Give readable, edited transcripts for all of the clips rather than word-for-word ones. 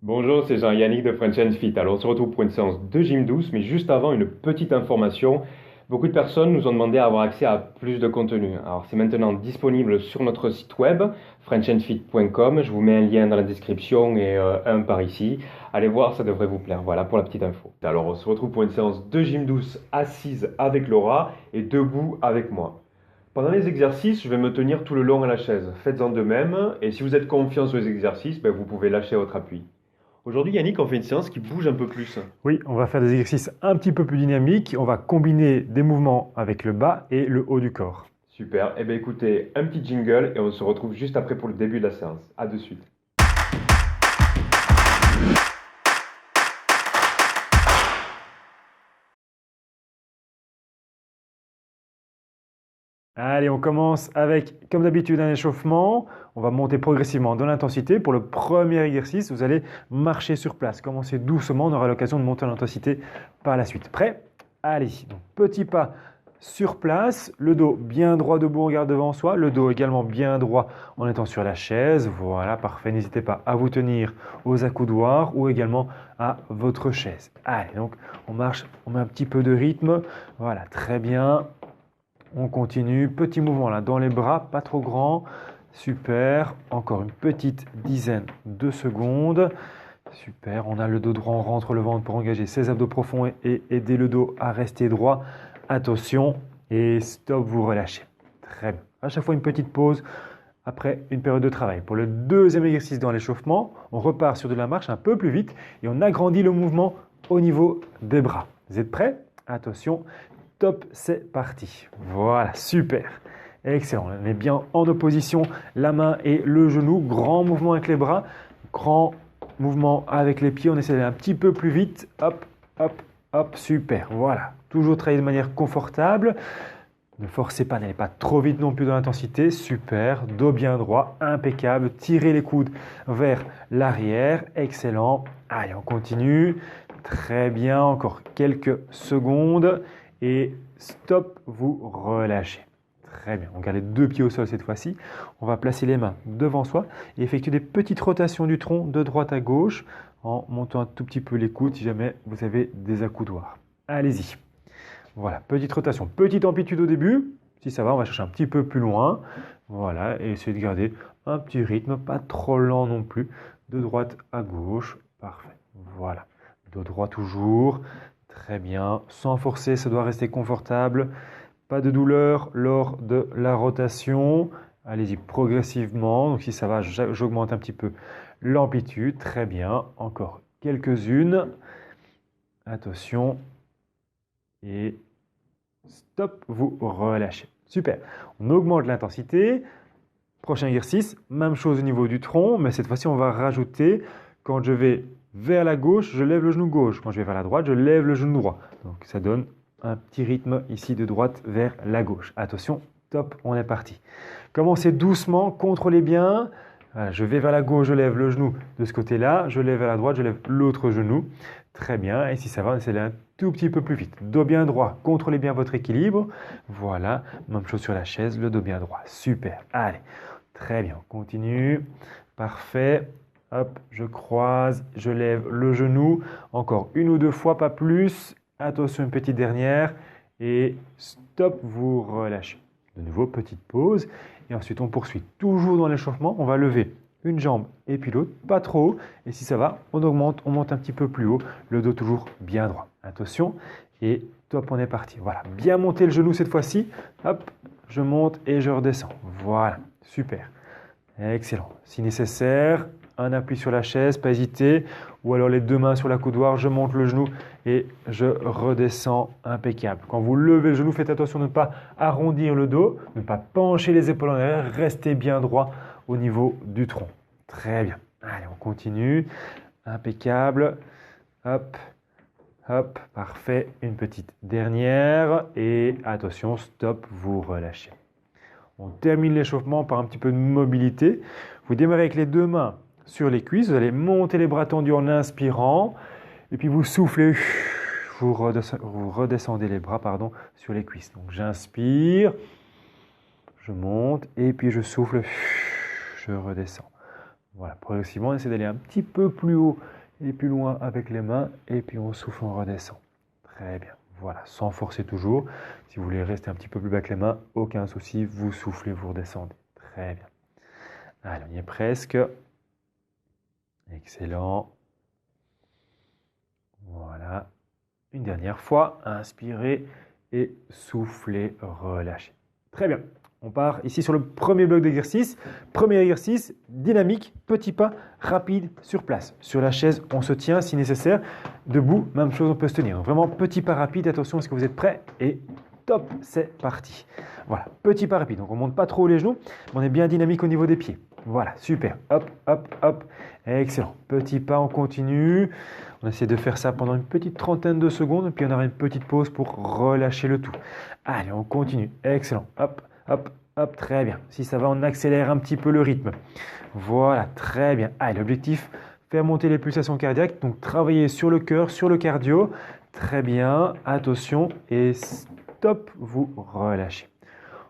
Bonjour, c'est Jean-Yannick de French and Fit. Alors, on se retrouve pour une séance de gym douce, mais juste avant, une petite information. Beaucoup de personnes nous ont demandé à avoir accès à plus de contenu. Alors, c'est maintenant disponible sur notre site web, frenchandfit.com. Je vous mets un lien dans la description et un par ici. Allez voir, ça devrait vous plaire. Voilà pour la petite info. Alors, on se retrouve pour une séance de gym douce assise avec Laura et debout avec moi. Pendant les exercices, je vais me tenir tout le long à la chaise. Faites-en de même. Et si vous êtes confiant sur les exercices, vous pouvez lâcher votre appui. Aujourd'hui, Yannick, on fait une séance qui bouge un peu plus. Oui, on va faire des exercices un petit peu plus dynamiques. On va combiner des mouvements avec le bas et le haut du corps. Super. Eh bien, écoutez, un petit jingle et on se retrouve juste après pour le début de la séance. À de suite. Allez, on commence avec, comme d'habitude, un échauffement. On va monter progressivement dans l'intensité. Pour le premier exercice, vous allez marcher sur place. Commencez doucement, on aura l'occasion de monter en intensité par la suite. Prêt? Allez, donc petit pas sur place, le dos bien droit debout, on regarde devant soi, le dos également bien droit en étant sur la chaise. Voilà, parfait. N'hésitez pas à vous tenir aux accoudoirs ou également à votre chaise. Allez, donc on marche, on met un petit peu de rythme. Voilà, très bien. On continue, petit mouvement là dans les bras, pas trop grand. Super, encore une petite dizaine de secondes. Super, on a le dos droit, on rentre le ventre pour engager ses abdos profonds et aider le dos à rester droit. Attention et stop, vous relâchez. Très bien. À chaque fois une petite pause après une période de travail. Pour le deuxième exercice dans l'échauffement, on repart sur de la marche un peu plus vite et on agrandit le mouvement au niveau des bras. Vous êtes prêts? Attention, top, c'est parti. Voilà, super. Excellent. On est bien en opposition, la main et le genou. Grand mouvement avec les bras, grand mouvement avec les pieds. On essaie d'aller un petit peu plus vite. Hop, hop, hop, super. Voilà. Toujours travailler de manière confortable. Ne forcez pas, n'allez pas trop vite non plus dans l'intensité. Super. Dos bien droit, impeccable. Tirez les coudes vers l'arrière. Excellent. Allez, on continue. Très bien. Encore quelques secondes. Et stop, vous relâchez. Très bien. On garde les deux pieds au sol cette fois-ci. On va placer les mains devant soi et effectuer des petites rotations du tronc de droite à gauche en montant un tout petit peu les coudes si jamais vous avez des accoudoirs. Allez-y. Voilà, petite rotation, petite amplitude au début. Si ça va, on va chercher un petit peu plus loin. Voilà, et essayer de garder un petit rythme, pas trop lent non plus. De droite à gauche. Parfait. Voilà. Dos droit toujours. Très bien. Sans forcer, ça doit rester confortable. Pas de douleur lors de la rotation. Allez-y progressivement. Donc si ça va, j'augmente un petit peu l'amplitude. Très bien. Encore quelques-unes. Attention. Et stop, vous relâchez. Super. On augmente l'intensité. Prochain exercice, même chose au niveau du tronc, mais cette fois-ci, on va rajouter, quand je vais vers la gauche, je lève le genou gauche. Quand je vais vers la droite, je lève le genou droit. Donc ça donne un petit rythme ici de droite vers la gauche. Attention, top, on est parti. Commencez doucement, contrôlez bien. Voilà, je vais vers la gauche, je lève le genou de ce côté-là. Je lève vers la droite, je lève l'autre genou. Très bien. Et si ça va, on essaie d'aller un tout petit peu plus vite. Dos bien droit, contrôlez bien votre équilibre. Voilà, même chose sur la chaise, le dos bien droit. Super. Allez, très bien. On continue. Parfait. Hop, je croise, je lève le genou. Encore une ou deux fois, pas plus. Attention, une petite dernière. Et stop, vous relâchez. De nouveau, petite pause. Et ensuite, on poursuit toujours dans l'échauffement. On va lever une jambe et puis l'autre, pas trop haut. Et si ça va, on augmente, on monte un petit peu plus haut. Le dos toujours bien droit. Attention. Et top, on est parti. Voilà, bien monter le genou cette fois-ci. Hop, je monte et je redescends. Voilà, super. Excellent. Si nécessaire, un appui sur la chaise, pas hésiter. Ou alors les deux mains sur l'accoudoir, je monte le genou et je redescends, impeccable. Quand vous levez le genou, faites attention de ne pas arrondir le dos, de ne pas pencher les épaules en arrière, restez bien droit au niveau du tronc. Très bien. Allez, on continue. Impeccable. Hop, hop, parfait. Une petite dernière. Et attention, stop, vous relâchez. On termine l'échauffement par un petit peu de mobilité. Vous démarrez avec les deux mains sur les cuisses. Vous allez monter les bras tendus en inspirant. Et puis vous soufflez. Vous redescendez les bras sur les cuisses. Donc j'inspire. Je monte. Et puis je souffle. Je redescends. Voilà, progressivement, on essaie d'aller un petit peu plus haut et plus loin avec les mains. Et puis on souffle, on redescend. Très bien. Voilà, sans forcer toujours. Si vous voulez rester un petit peu plus bas que les mains, aucun souci, vous soufflez, vous redescendez. Très bien. Allez, on y est presque. Excellent. Voilà. Une dernière fois, inspirez et soufflez, relâchez. Très bien. On part ici sur le premier bloc d'exercice. Premier exercice, dynamique, petit pas, rapide, sur place. Sur la chaise, on se tient si nécessaire. Debout, même chose, on peut se tenir. Vraiment, petit pas rapide. Attention, est-ce que vous êtes prêts? Et top, c'est parti. Voilà, petit pas rapide. Donc, on ne monte pas trop les genoux, mais on est bien dynamique au niveau des pieds. Voilà, super. Hop, hop, hop. Excellent. Petit pas, on continue. On essaie de faire ça pendant une petite trentaine de secondes, puis on aura une petite pause pour relâcher le tout. Allez, on continue. Excellent. Hop, hop, hop, très bien. Si ça va, on accélère un petit peu le rythme. Voilà, très bien. Allez, l'objectif, faire monter les pulsations cardiaques. Donc, travailler sur le cœur, sur le cardio. Très bien. Attention et stop, vous relâchez.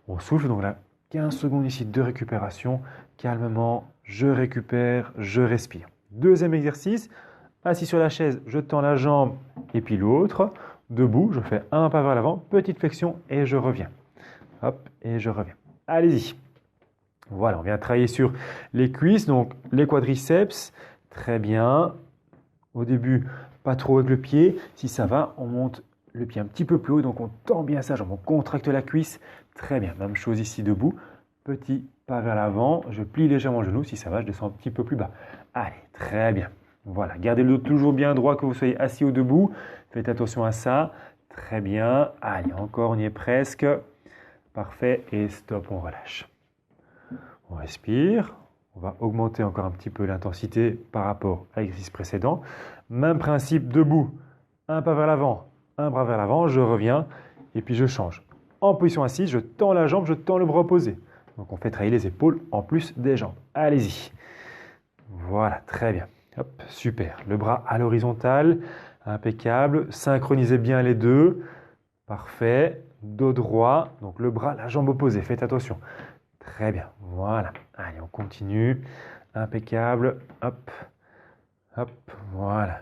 On souffle, donc là, 15 secondes ici de récupération. Calmement, je récupère, je respire. Deuxième exercice. Assis sur la chaise, je tends la jambe et puis l'autre. Debout, je fais un pas vers l'avant, petite flexion et je reviens. Hop, et je reviens. Allez-y. Voilà, on vient travailler sur les cuisses, donc les quadriceps. Très bien. Au début, pas trop avec le pied. Si ça va, on monte le pied un petit peu plus haut, donc on tend bien sa jambe, on contracte la cuisse. Très bien, même chose ici debout. Petit pas vers l'avant, je plie légèrement le genou. Si ça va, je descends un petit peu plus bas. Allez, très bien. Voilà, gardez le dos toujours bien droit, que vous soyez assis ou debout. Faites attention à ça. Très bien. Allez, encore, on y est presque. Parfait. Et stop, on relâche. On respire. On va augmenter encore un petit peu l'intensité par rapport à l'exercice précédent. Même principe, debout. Un pas vers l'avant, un bras vers l'avant. Je reviens et puis je change. En position assise, je tends la jambe, je tends le bras opposé. Donc, on fait travailler les épaules en plus des jambes. Allez-y. Voilà, très bien. Hop, super. Le bras à l'horizontale, impeccable. Synchronisez bien les deux. Parfait. Dos droit, donc le bras, la jambe opposée. Faites attention. Très bien. Voilà. Allez, on continue. Impeccable. Hop, hop. Voilà.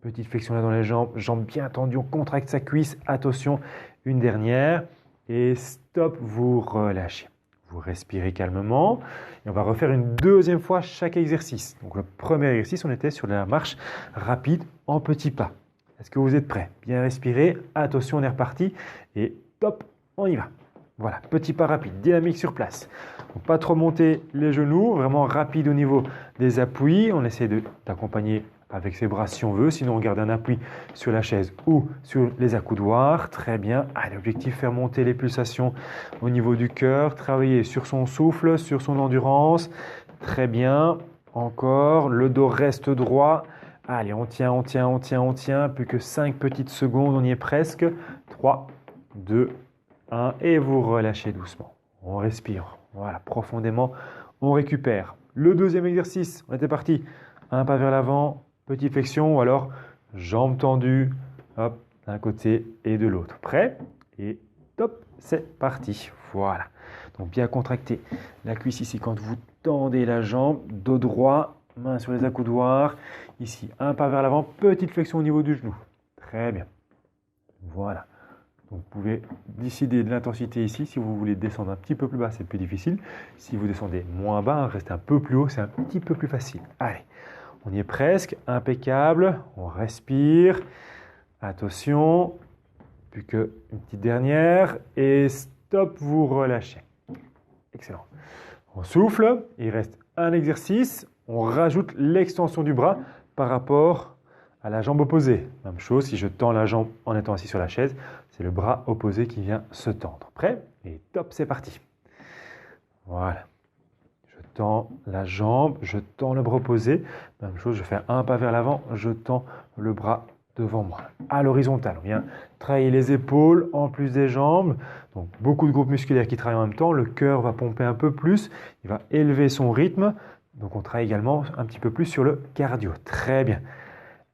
Petite flexion là dans les jambes. Jambes bien tendues. On contracte sa cuisse. Attention. Une dernière. Et stop. Vous relâchez. Vous respirez calmement et on va refaire une deuxième fois chaque exercice. Donc le premier exercice, on était sur la marche rapide en petits pas. Est-ce que vous êtes prêts? Bien respirer, attention, on est reparti et top, on y va. Voilà, petit pas rapide, dynamique sur place. Donc pas trop monter les genoux, vraiment rapide au niveau des appuis. On essaie d'accompagner avec ses bras si on veut, sinon on garde un appui sur la chaise ou sur les accoudoirs. Très bien. Allez, l'objectif, faire monter les pulsations au niveau du cœur, travailler sur son souffle, sur son endurance. Très bien. Encore, le dos reste droit. Allez, on tient, on tient, on tient, on tient. Plus que 5 petites secondes, on y est presque. 3, 2, 1 et vous relâchez doucement. On respire. Voilà, profondément, on récupère. Le deuxième exercice, on était parti. Un pas vers l'avant. Petite flexion ou alors jambes tendues, hop, d'un côté et de l'autre. Prêt? Et top, c'est parti. Voilà. Donc bien contracter la cuisse ici quand vous tendez la jambe, dos droit, main sur les accoudoirs. Ici, un pas vers l'avant, petite flexion au niveau du genou. Très bien. Voilà. Donc vous pouvez décider de l'intensité ici. Si vous voulez descendre un petit peu plus bas, c'est plus difficile. Si vous descendez moins bas, restez un peu plus haut, c'est un petit peu plus facile. Allez. On y est presque, impeccable, on respire, attention, plus qu'une petite dernière et stop, vous relâchez. Excellent. On souffle, il reste un exercice, on rajoute l'extension du bras par rapport à la jambe opposée. Même chose, si je tends la jambe en étant assis sur la chaise, c'est le bras opposé qui vient se tendre. Prêt? Et top, c'est parti. Voilà. Je tends la jambe, je tends le bras opposé. Même chose, je fais un pas vers l'avant, je tends le bras devant moi. À l'horizontale, on vient travailler les épaules en plus des jambes. Donc beaucoup de groupes musculaires qui travaillent en même temps. Le cœur va pomper un peu plus, il va élever son rythme. Donc on travaille également un petit peu plus sur le cardio. Très bien.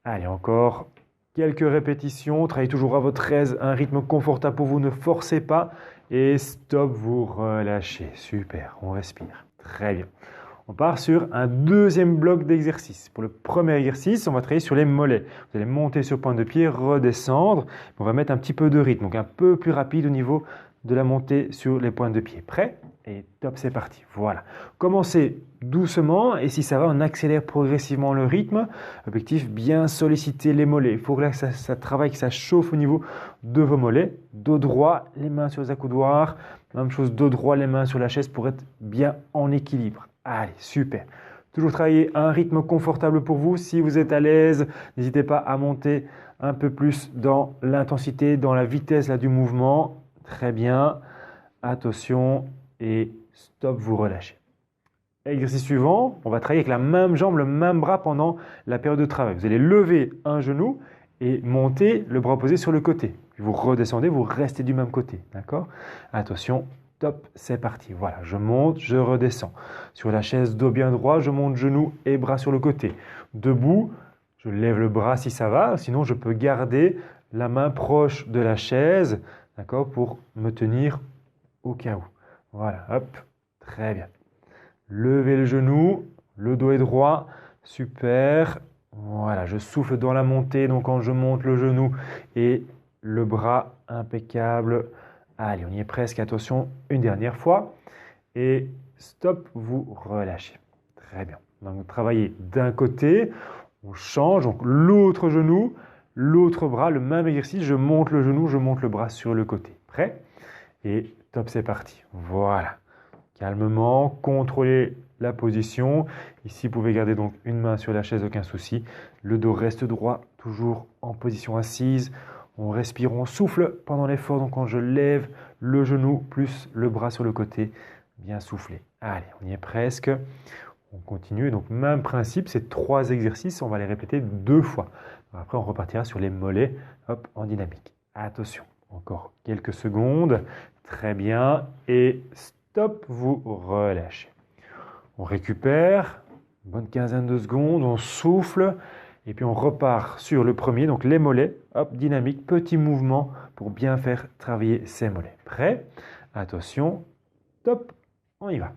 Allez, encore quelques répétitions. Travaillez toujours à votre aise, un rythme confortable pour vous, ne forcez pas. Et stop, vous relâchez. Super, on respire. Très bien. On part sur un deuxième bloc d'exercices. Pour le premier exercice, on va travailler sur les mollets. Vous allez monter sur pointe de pied, redescendre. On va mettre un petit peu de rythme, donc un peu plus rapide au niveau de la montée sur les pointes de pied. Prêt? Et top, c'est parti. Voilà. Commencez doucement et si ça va, on accélère progressivement le rythme. Objectif, bien solliciter les mollets. Il faut que là, ça travaille, que ça chauffe au niveau de vos mollets. Dos droit, les mains sur les accoudoirs. Même chose, dos droit, les mains sur la chaise pour être bien en équilibre. Allez, super. Toujours travailler à un rythme confortable pour vous. Si vous êtes à l'aise, n'hésitez pas à monter un peu plus dans l'intensité, dans la vitesse là, du mouvement. Très bien. Attention et stop, vous relâchez. Exercice suivant, on va travailler avec la même jambe, le même bras pendant la période de travail. Vous allez lever un genou et monter le bras opposé sur le côté. Puis vous redescendez, vous restez du même côté. D'accord? Attention. Top, c'est parti. Voilà, je monte, je redescends. Sur la chaise, dos bien droit, je monte genoux et bras sur le côté. Debout, je lève le bras si ça va. Sinon, je peux garder la main proche de la chaise, d'accord, pour me tenir au cas où. Voilà, hop, très bien. Levez le genou, le dos est droit, super. Voilà, je souffle dans la montée, donc quand je monte le genou et le bras, impeccable. Allez, on y est presque. Attention, une dernière fois. Et stop, vous relâchez. Très bien. Donc, vous travaillez d'un côté, on change. Donc, l'autre genou, l'autre bras, le même exercice. Je monte le genou, je monte le bras sur le côté. Prêt? Et top, c'est parti. Voilà. Calmement, contrôlez la position. Ici, vous pouvez garder donc une main sur la chaise, aucun souci. Le dos reste droit, toujours en position assise. On respire, on souffle pendant l'effort. Donc, quand je lève le genou plus le bras sur le côté, bien souffler. Allez, on y est presque. On continue. Donc, même principe, ces 3 exercices, on va les répéter 2 fois. Après, on repartira sur les mollets, hop, en dynamique. Attention, encore quelques secondes. Très bien. Et stop, vous relâchez. On récupère, une bonne quinzaine de secondes, on souffle. Et puis on repart sur le premier, donc les mollets, hop, dynamique, petit mouvement pour bien faire travailler ces mollets. Prêt? Attention, top, on y va.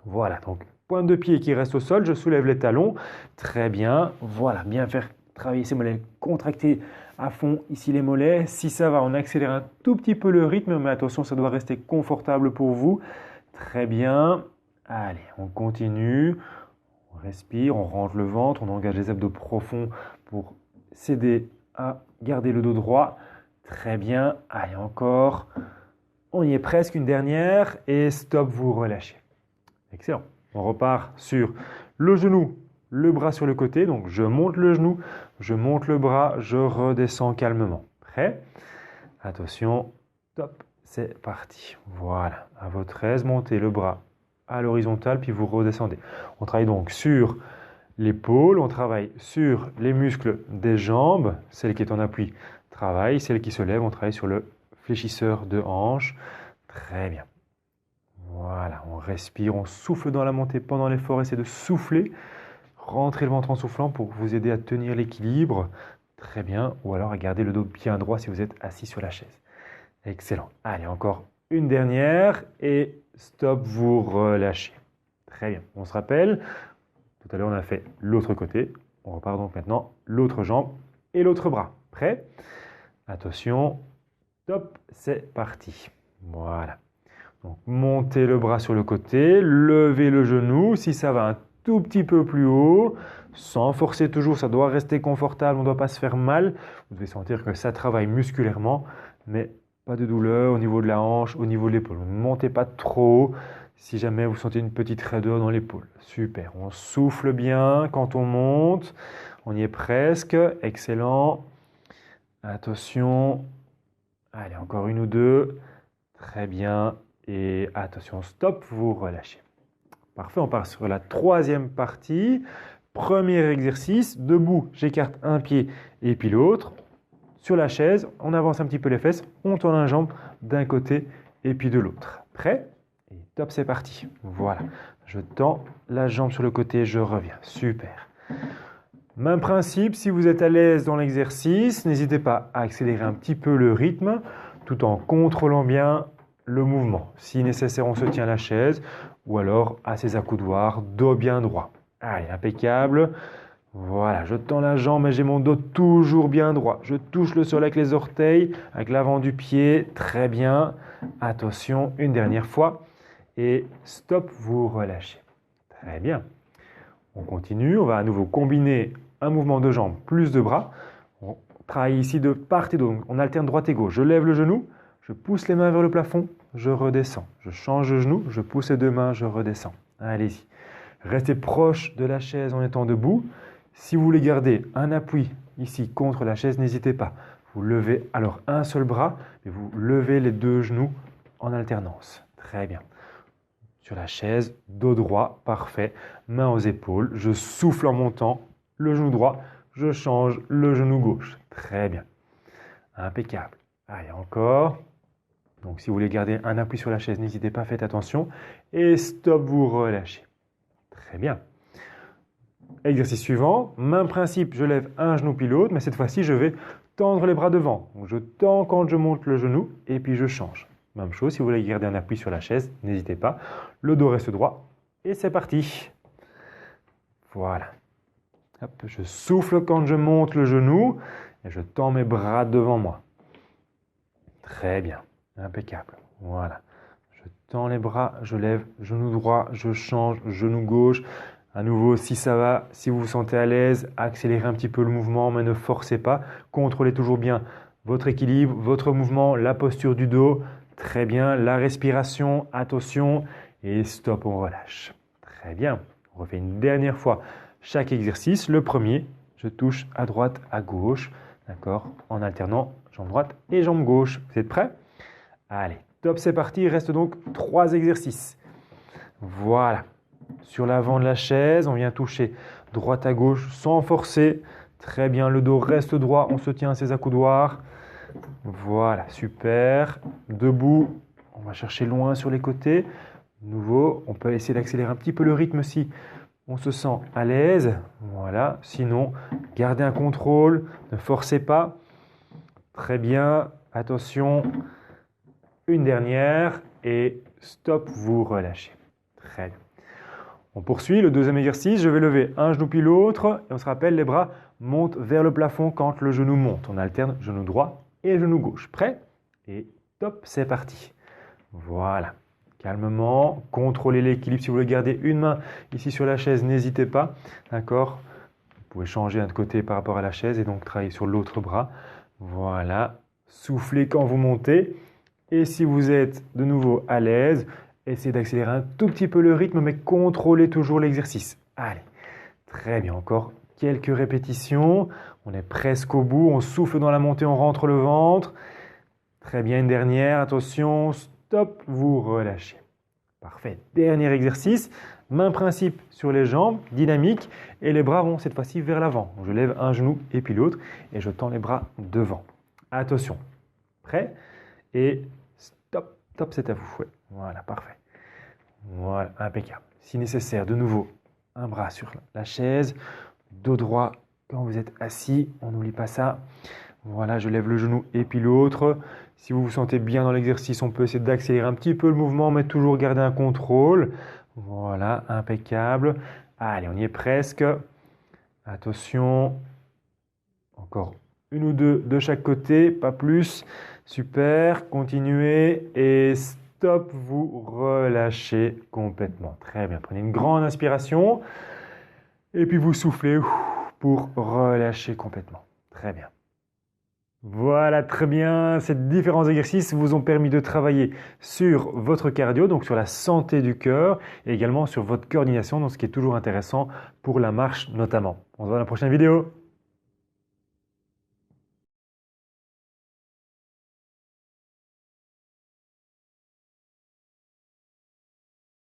Voilà, donc pointe de pied qui reste au sol, je soulève les talons, très bien, voilà, bien faire travailler ces mollets, contracter à fond ici les mollets. Si ça va, on accélère un tout petit peu le rythme, mais attention, ça doit rester confortable pour vous. Très bien, allez, on continue. On respire, on rentre le ventre, on engage les abdos profonds pour s'aider à garder le dos droit. Très bien, allez encore. On y est presque, une dernière et stop, vous relâchez. Excellent. On repart sur le genou, le bras sur le côté. Donc je monte le genou, je monte le bras, je redescends calmement. Prêt? Attention, top, c'est parti. Voilà, à votre aise, montez le bras à l'horizontale, puis vous redescendez. On travaille donc sur l'épaule, on travaille sur les muscles des jambes, celle qui est en appui travaille, celle qui se lève, on travaille sur le fléchisseur de hanche. Très bien. Voilà, on respire, on souffle dans la montée pendant l'effort, essayez de souffler, rentrez le ventre en soufflant pour vous aider à tenir l'équilibre. Très bien, ou alors à garder le dos bien droit si vous êtes assis sur la chaise. Excellent. Allez, encore une dernière et stop, vous relâchez. Très bien. On se rappelle, tout à l'heure on a fait l'autre côté. On repart donc maintenant l'autre jambe et l'autre bras. Prêt? Attention, top, c'est parti. Voilà. Donc montez le bras sur le côté, levez le genou. Si ça va un tout petit peu plus haut, sans forcer toujours, ça doit rester confortable, on ne doit pas se faire mal. Vous devez sentir que ça travaille musculairement, mais pas de douleur au niveau de la hanche, au niveau de l'épaule. Ne montez pas trop haut si jamais vous sentez une petite raideur dans l'épaule. Super, on souffle bien quand on monte. On y est presque, excellent. Attention, allez, encore une ou deux. Très bien, et attention, stop, vous relâchez. Parfait, on part sur la 3e partie. Premier exercice, debout, j'écarte un pied et puis l'autre. Sur la chaise, on avance un petit peu les fesses, on tourne la jambe d'un côté et puis de l'autre. Prêt? Et top, c'est parti. Voilà, je tends la jambe sur le côté, je reviens. Super. Même principe, si vous êtes à l'aise dans l'exercice, n'hésitez pas à accélérer un petit peu le rythme tout en contrôlant bien le mouvement. Si nécessaire, on se tient à la chaise ou alors à ses accoudoirs, dos bien droit. Allez, impeccable. Voilà, je tends la jambe et j'ai mon dos toujours bien droit. Je touche le sol avec les orteils, avec l'avant du pied. Très bien. Attention, une dernière fois. Et stop, vous relâchez. Très bien. On continue. On va à nouveau combiner un mouvement de jambe plus de bras. On travaille ici de part et d'autre. On alterne droite et gauche. Je lève le genou, je pousse les mains vers le plafond, je redescends. Je change de genou, je pousse les deux mains, je redescends. Allez-y. Restez proche de la chaise en étant debout. Si vous voulez garder un appui ici contre la chaise, n'hésitez pas. Vous levez alors un seul bras et vous levez les deux genoux en alternance. Très bien. Sur la chaise, dos droit, parfait. Main aux épaules, je souffle en montant, le genou droit, je change le genou gauche. Très bien. Impeccable. Allez, encore. Donc si vous voulez garder un appui sur la chaise, n'hésitez pas, faites attention. Et stop, vous relâchez. Très bien. Exercice suivant, même principe, je lève un genou puis l'autre, mais cette fois-ci, je vais tendre les bras devant. Donc, je tends quand je monte le genou et puis je change. Même chose, si vous voulez garder un appui sur la chaise, n'hésitez pas. Le dos reste droit et c'est parti. Voilà. Hop, je souffle quand je monte le genou et je tends mes bras devant moi. Très bien, impeccable. Voilà. Je tends les bras, je lève, genou droit, je change, genou gauche. À nouveau, si ça va, si vous vous sentez à l'aise, accélérez un petit peu le mouvement, mais ne forcez pas. Contrôlez toujours bien votre équilibre, votre mouvement, la posture du dos. Très bien, la respiration, attention et stop, on relâche. Très bien, on refait une dernière fois chaque exercice. Le premier, je touche à droite, à gauche, d'accord, en alternant jambe droite et jambe gauche. Vous êtes prêts? Allez, top, c'est parti. Il reste donc 3 exercices. Voilà. Sur l'avant de la chaise, on vient toucher droite à gauche sans forcer. Très bien, le dos reste droit, on se tient à ses accoudoirs. Voilà, super. Debout, on va chercher loin sur les côtés. Nouveau, on peut essayer d'accélérer un petit peu le rythme si on se sent à l'aise. Voilà, sinon, gardez un contrôle, ne forcez pas. Très bien, attention. Une dernière et stop, vous relâchez. Très bien. On poursuit le deuxième exercice. Je vais lever un genou puis l'autre et on se rappelle, les bras montent vers le plafond quand le genou monte. On alterne genou droit et genou gauche. Prêt? Et top, c'est parti. Voilà. Calmement, contrôlez l'équilibre. Si vous voulez garder une main ici sur la chaise, n'hésitez pas. D'accord? Vous pouvez changer de côté par rapport à la chaise et donc travailler sur l'autre bras. Voilà. Soufflez quand vous montez. Et si vous êtes de nouveau à l'aise, essayez d'accélérer un tout petit peu le rythme, mais contrôlez toujours l'exercice. Allez, très bien, encore quelques répétitions. On est presque au bout, on souffle dans la montée, on rentre le ventre. Très bien, une dernière, attention, stop, vous relâchez. Parfait, dernier exercice. Même principe sur les jambes, dynamique, et les bras vont cette fois-ci vers l'avant. Je lève un genou et puis l'autre, et je tends les bras devant. Attention, prêt? Et stop, top, c'est à vous. Ouais. Voilà, parfait. Voilà, impeccable. Si nécessaire, de nouveau, un bras sur la chaise, dos droit quand vous êtes assis, on n'oublie pas ça. Voilà, je lève le genou et puis l'autre. Si vous vous sentez bien dans l'exercice, on peut essayer d'accélérer un petit peu le mouvement, mais toujours garder un contrôle. Voilà, impeccable. Allez, on y est presque. Attention. Encore une ou deux de chaque côté, pas plus. Super, continuez et stop, vous relâchez complètement. Très bien, prenez une grande inspiration et puis vous soufflez pour relâcher complètement. Très bien. Voilà, très bien. Ces différents exercices vous ont permis de travailler sur votre cardio, donc sur la santé du cœur et également sur votre coordination, donc ce qui est toujours intéressant pour la marche notamment. On se voit dans la prochaine vidéo.